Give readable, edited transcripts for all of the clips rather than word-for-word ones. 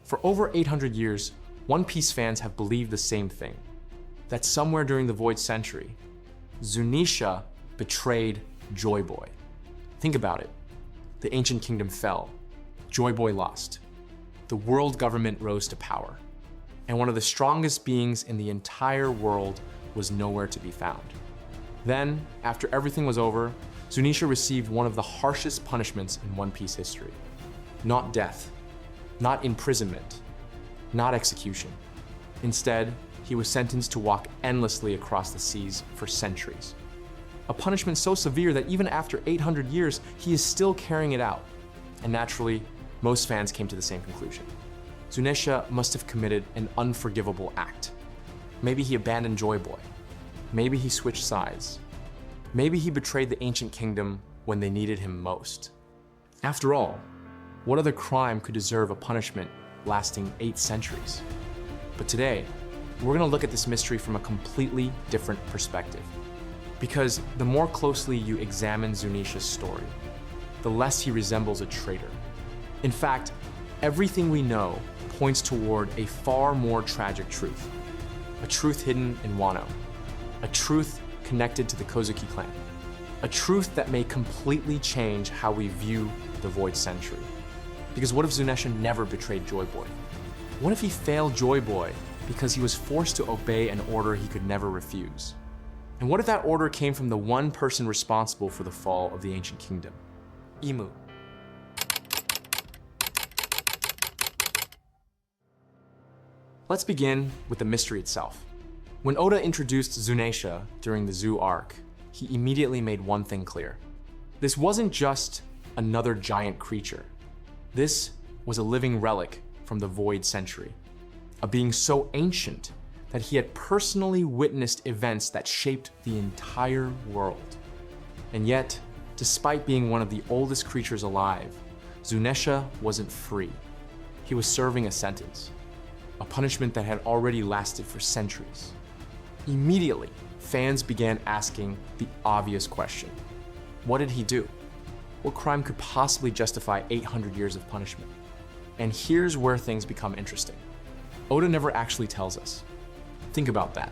For over 800 years, One Piece fans have believed the same thing, that somewhere during the Void Century, Zunesha betrayed Joy Boy. Think about it. The ancient kingdom fell, Joy Boy lost, the world government rose to power, and one of the strongest beings in the entire world was nowhere to be found. Then, after everything was over, Zunesha received one of the harshest punishments in One Piece history. Not death, not imprisonment, not execution. Instead, he was sentenced to walk endlessly across the seas for centuries. A punishment so severe that even after 800 years, he is still carrying it out. And naturally, most fans came to the same conclusion. Zunesha must have committed an unforgivable act. Maybe he abandoned Joy Boy. Maybe he switched sides. Maybe he betrayed the ancient kingdom when they needed him most. After all, what other crime could deserve a punishment lasting 8 centuries? But today, we're going to look at this mystery from a completely different perspective. Because the more closely you examine Zunesha's story, the less he resembles a traitor. In fact, everything we know points toward a far more tragic truth. A truth hidden in Wano. A truth connected to the Kozuki clan. A truth that may completely change how we view the Void Century. Because what if Zunesha never betrayed Joy Boy? What if he failed Joy Boy because he was forced to obey an order he could never refuse? And what if that order came from the one person responsible for the fall of the ancient kingdom? Imu. Let's begin with the mystery itself. When Oda introduced Zunesha during the Zoo arc, he immediately made one thing clear. This wasn't just another giant creature. This was a living relic from the Void Century, a being so ancient that he had personally witnessed events that shaped the entire world. And yet, despite being one of the oldest creatures alive, Zunesha wasn't free. He was serving a sentence, a punishment that had already lasted for centuries. Immediately, fans began asking the obvious question. What did he do? What crime could possibly justify 800 years of punishment? And here's where things become interesting. Oda never actually tells us. Think about that.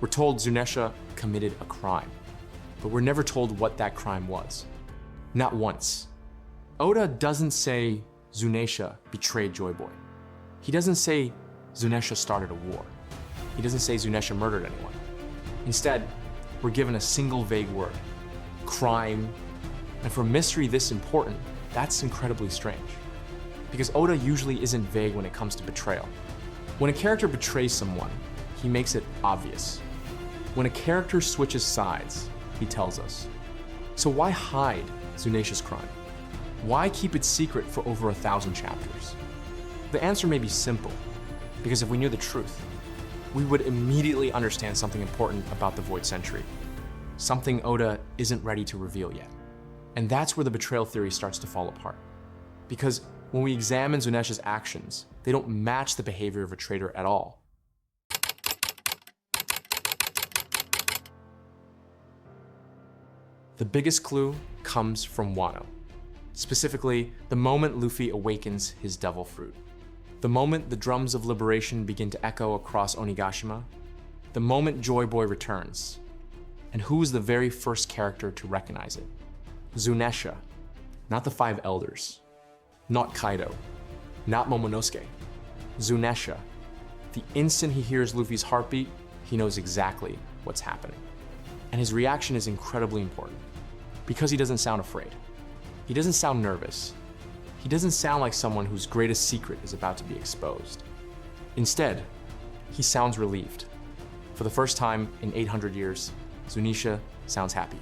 We're told Zunesha committed a crime, but we're never told what that crime was. Not once. Oda doesn't say Zunesha betrayed Joy Boy. He doesn't say Zunesha started a war. He doesn't say Zunesha murdered anyone. Instead, we're given a single vague word, crime. And for a mystery this important, that's incredibly strange. Because Oda usually isn't vague when it comes to betrayal. When a character betrays someone, he makes it obvious. When a character switches sides, he tells us. So why hide Zunesha's crime? Why keep it secret for over 1,000 chapters? The answer may be simple, because if we knew the truth, we would immediately understand something important about the Void Century, something Oda isn't ready to reveal yet. And that's where the betrayal theory starts to fall apart. Because when we examine Zunesha's actions, they don't match the behavior of a traitor at all. The biggest clue comes from Wano. Specifically, the moment Luffy awakens his devil fruit. The moment the drums of liberation begin to echo across Onigashima. The moment Joy Boy returns. And who's the very first character to recognize it? Zunesha, not the 5 elders, not Kaido, not Momonosuke. Zunesha. The instant he hears Luffy's heartbeat, he knows exactly what's happening. And his reaction is incredibly important, because he doesn't sound afraid. He doesn't sound nervous. He doesn't sound like someone whose greatest secret is about to be exposed. Instead, he sounds relieved. For the first time in 800 years, Zunesha sounds happy,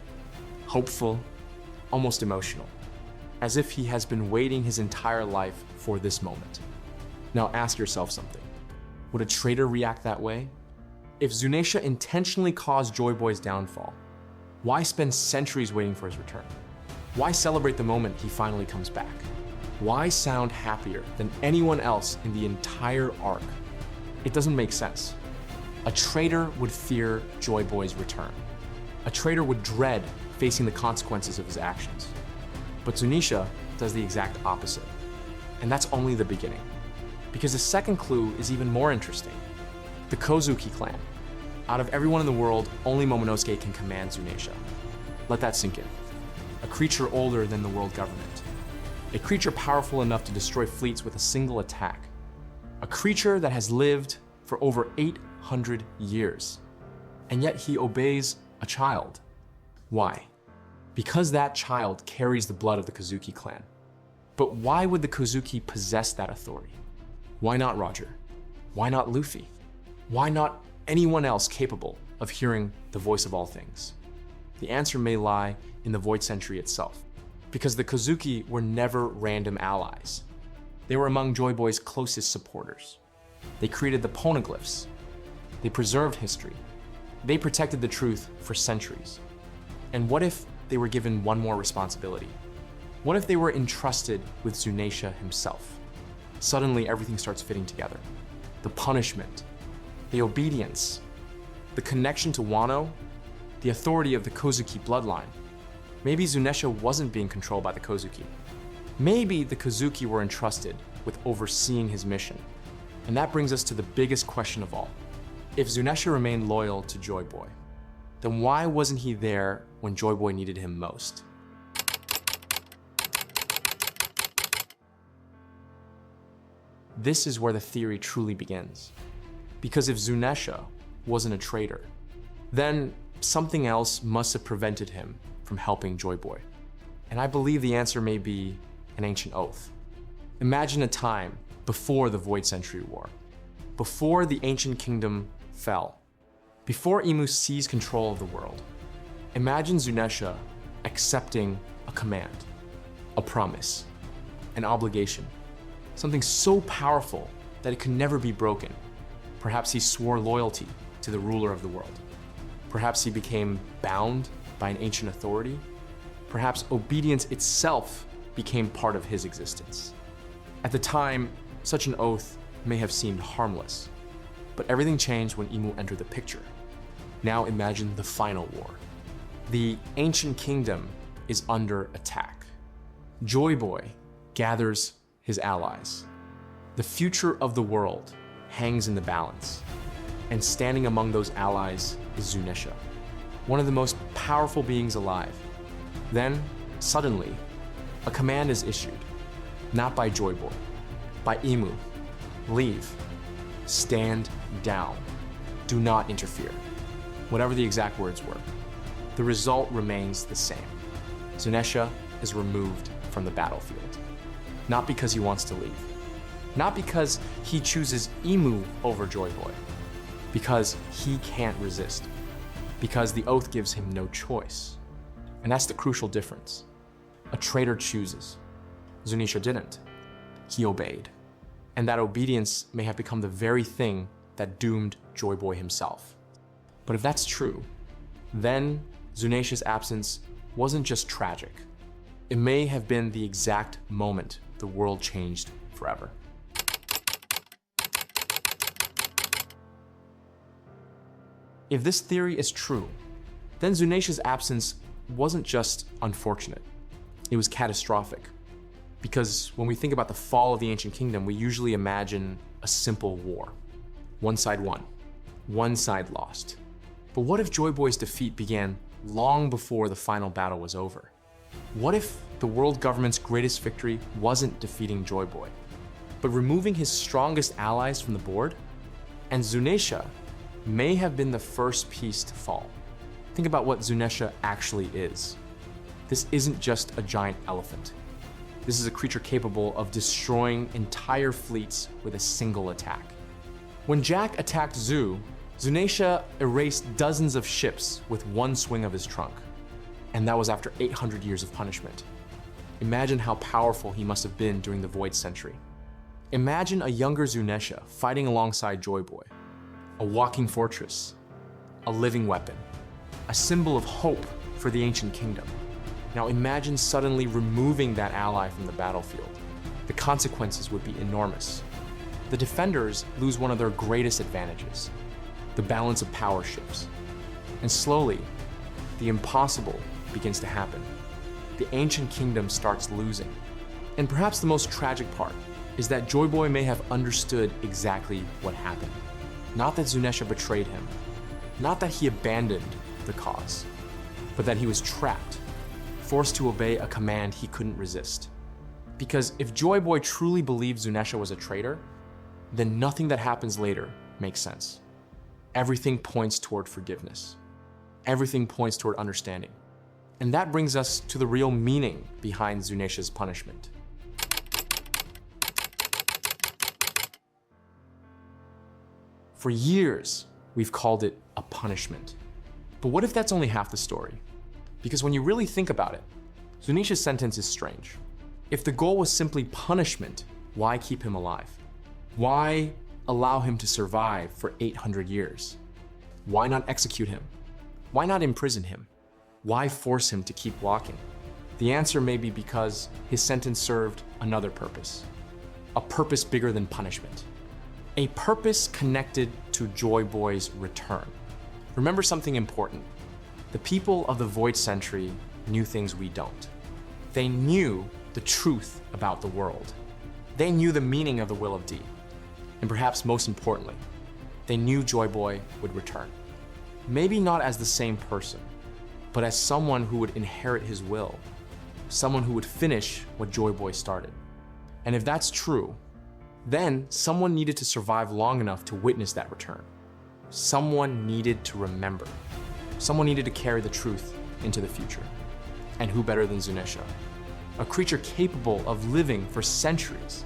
hopeful, almost emotional, as if he has been waiting his entire life for this moment. Now ask yourself something. Would a traitor react that way? If Zunesha intentionally caused Joy Boy's downfall, why spend centuries waiting for his return? Why celebrate the moment he finally comes back? Why sound happier than anyone else in the entire arc? It doesn't make sense. A traitor would fear Joy Boy's return. A traitor would dread facing the consequences of his actions. But Zunesha does the exact opposite. And that's only the beginning. Because the second clue is even more interesting. The Kozuki clan. Out of everyone in the world, only Momonosuke can command Zunesha. Let that sink in. A creature older than the world government. A creature powerful enough to destroy fleets with a single attack. A creature that has lived for over 800 years. And yet he obeys a child. Why? Because that child carries the blood of the Kozuki clan. But why would the Kozuki possess that authority? Why not Roger? Why not Luffy? Why not anyone else capable of hearing the voice of all things? The answer may lie in the Void Century itself, because the Kozuki were never random allies. They were among Joy Boy's closest supporters. They created the poneglyphs. They preserved history. They protected the truth for centuries. And what if they were given one more responsibility? What if they were entrusted with Zunesha himself? Suddenly everything starts fitting together. The punishment, the obedience, the connection to Wano, the authority of the Kozuki bloodline. Maybe Zunesha wasn't being controlled by the Kozuki. Maybe the Kozuki were entrusted with overseeing his mission. And that brings us to the biggest question of all. If Zunesha remained loyal to Joy Boy, then why wasn't he there when Joy Boy needed him most? This is where the theory truly begins. Because if Zunesha wasn't a traitor, then something else must have prevented him from helping Joy Boy. And I believe the answer may be an ancient oath. Imagine a time before the Void Century War, before the ancient kingdom fell, before Imu seized control of the world. Imagine Zunesha accepting a command, a promise, an obligation, something so powerful that it could never be broken. Perhaps he swore loyalty to the ruler of the world. Perhaps he became bound by an ancient authority. Perhaps obedience itself became part of his existence. At the time, such an oath may have seemed harmless, but everything changed when Imu entered the picture. Now imagine the final war. The ancient kingdom is under attack. Joy Boy gathers his allies. The future of the world hangs in the balance, and standing among those allies is Zunesha, one of the most powerful beings alive. Then, suddenly, a command is issued, not by Joy Boy, by Imu. Leave. Stand down. Do not interfere. Whatever the exact words were. The result remains the same. Zunesha is removed from the battlefield. Not because he wants to leave. Not because he chooses Imu over Joy Boy. Because he can't resist. Because the oath gives him no choice. And that's the crucial difference. A traitor chooses. Zunesha didn't. He obeyed. And that obedience may have become the very thing that doomed Joy Boy himself. But if that's true, then Zunesha's absence wasn't just tragic. It may have been the exact moment the world changed forever. If this theory is true, then Zunesha's absence wasn't just unfortunate. It was catastrophic. Because when we think about the fall of the ancient kingdom, we usually imagine a simple war. One side won, one side lost. But what if Joy Boy's defeat began long before the final battle was over? What if the world government's greatest victory wasn't defeating Joy Boy, but removing his strongest allies from the board? And Zunesha may have been the first piece to fall. Think about what Zunesha actually is. This isn't just a giant elephant. This is a creature capable of destroying entire fleets with a single attack. When Jack attacked Zu, Zunesha erased dozens of ships with one swing of his trunk. And that was after 800 years of punishment. Imagine how powerful he must have been during the Void Century. Imagine a younger Zunesha fighting alongside Joy Boy. A walking fortress, a living weapon, a symbol of hope for the ancient kingdom. Now imagine suddenly removing that ally from the battlefield. The consequences would be enormous. The defenders lose one of their greatest advantages, the balance of power shifts. And slowly, the impossible begins to happen. The ancient kingdom starts losing. And perhaps the most tragic part, is that Joy Boy may have understood exactly what happened. Not that Zunesha betrayed him, not that he abandoned the cause, but that he was trapped, forced to obey a command he couldn't resist. Because if Joy Boy truly believed Zunesha was a traitor, then nothing that happens later makes sense. Everything points toward forgiveness. Everything points toward understanding. And that brings us to the real meaning behind Zunesha's punishment. For years, we've called it a punishment. But what if that's only half the story? Because when you really think about it, Zunesha's sentence is strange. If the goal was simply punishment, why keep him alive? Why allow him to survive for 800 years? Why not execute him? Why not imprison him? Why force him to keep walking? The answer may be because his sentence served another purpose. A purpose bigger than punishment. A purpose connected to Joy Boy's return. Remember something important. The people of the Void Century knew things we don't. They knew the truth about the world. They knew the meaning of the Will of D. And perhaps most importantly, they knew Joy Boy would return. Maybe not as the same person, but as someone who would inherit his will, someone who would finish what Joy Boy started. And if that's true, then someone needed to survive long enough to witness that return. Someone needed to remember. Someone needed to carry the truth into the future. And who better than Zunesha? A creature capable of living for centuries.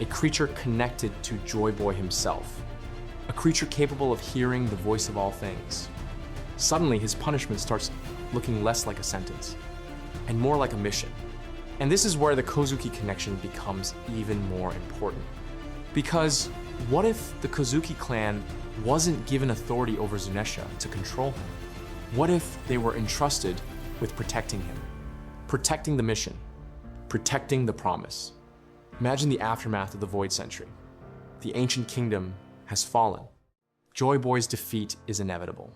A creature connected to Joy Boy himself. A creature capable of hearing the voice of all things. Suddenly, his punishment starts looking less like a sentence and more like a mission. And this is where the Kozuki connection becomes even more important. Because what if the Kozuki clan wasn't given authority over Zunesha to control him? What if they were entrusted with protecting him? Protecting the mission. Protecting the promise. Imagine the aftermath of the Void Century. The ancient kingdom has fallen. Joy Boy's defeat is inevitable.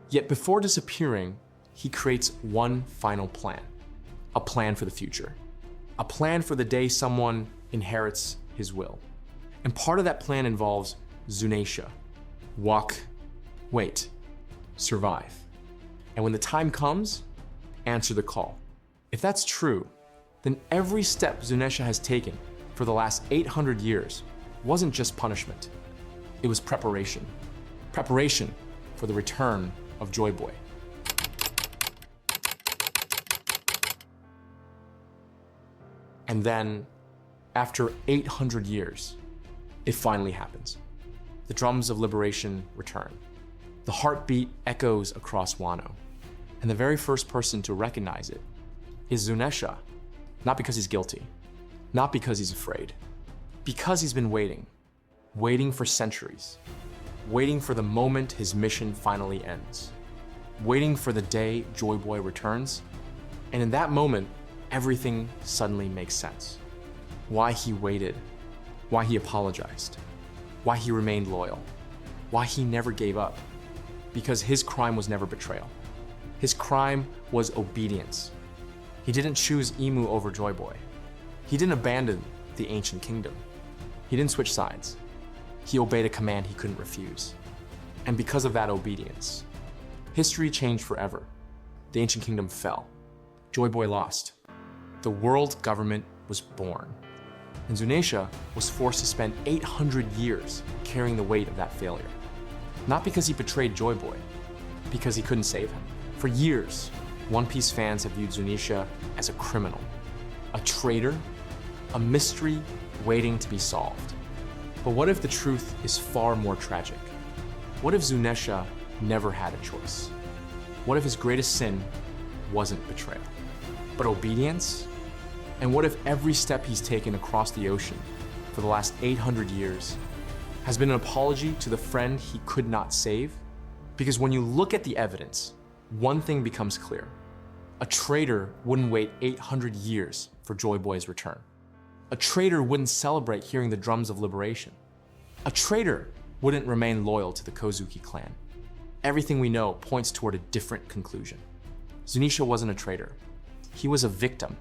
Yet before disappearing, he creates one final plan. A plan for the future. A plan for the day someone inherits his will. And part of that plan involves Zunesha. Walk, wait, survive. And when the time comes, answer the call. If that's true, then every step Zunesha has taken for the last 800 years wasn't just punishment. It was preparation. Preparation for the return of Joy Boy. And then, after 800 years, it finally happens. The drums of liberation return. The heartbeat echoes across Wano. And the very first person to recognize it is Zunesha. Not because he's guilty, not because he's afraid, because he's been waiting. Waiting for centuries. Waiting for the moment his mission finally ends. Waiting for the day Joy Boy returns. And in that moment, everything suddenly makes sense. Why he waited, why he apologized, why he remained loyal, why he never gave up. Because his crime was never betrayal. His crime was obedience. He didn't choose Emu over Joy Boy. He didn't abandon the ancient kingdom. He didn't switch sides. He obeyed a command he couldn't refuse. And because of that obedience, history changed forever. The ancient kingdom fell. Joy Boy lost. The world government was born. And Zunesha was forced to spend 800 years carrying the weight of that failure. Not because he betrayed Joy Boy, because he couldn't save him. For years, One Piece fans have viewed Zunesha as a criminal, a traitor, a mystery waiting to be solved. But what if the truth is far more tragic? What if Zunesha never had a choice? What if his greatest sin wasn't betrayal, but obedience? And what if every step he's taken across the ocean for the last 800 years has been an apology to the friend he could not save? Because when you look at the evidence, one thing becomes clear. A traitor wouldn't wait 800 years for Joy Boy's return. A traitor wouldn't celebrate hearing the drums of liberation. A traitor wouldn't remain loyal to the Kozuki clan. Everything we know points toward a different conclusion. Zunesha wasn't a traitor. He was a victim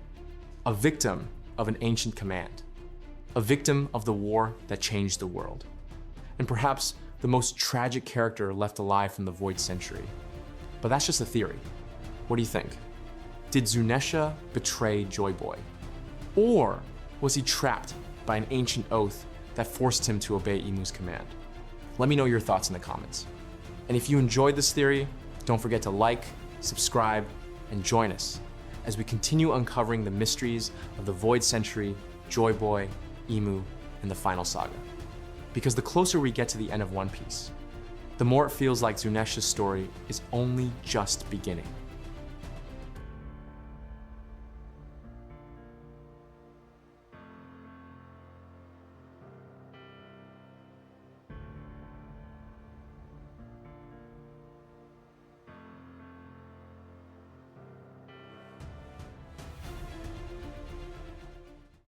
of an ancient command. a victim of the war that changed the world, and perhaps the most tragic character left alive from the Void Century. But that's just a theory. What do you think? Did Zunesha betray Joy Boy? Or was he trapped by an ancient oath that forced him to obey Imu's command? Let me know your thoughts in the comments. And if you enjoyed this theory, don't forget to like, subscribe, and join us as we continue uncovering the mysteries of the Void Century, Joy Boy, Imu, and the final saga. Because the closer we get to the end of One Piece, the more it feels like Zunesha's story is only just beginning.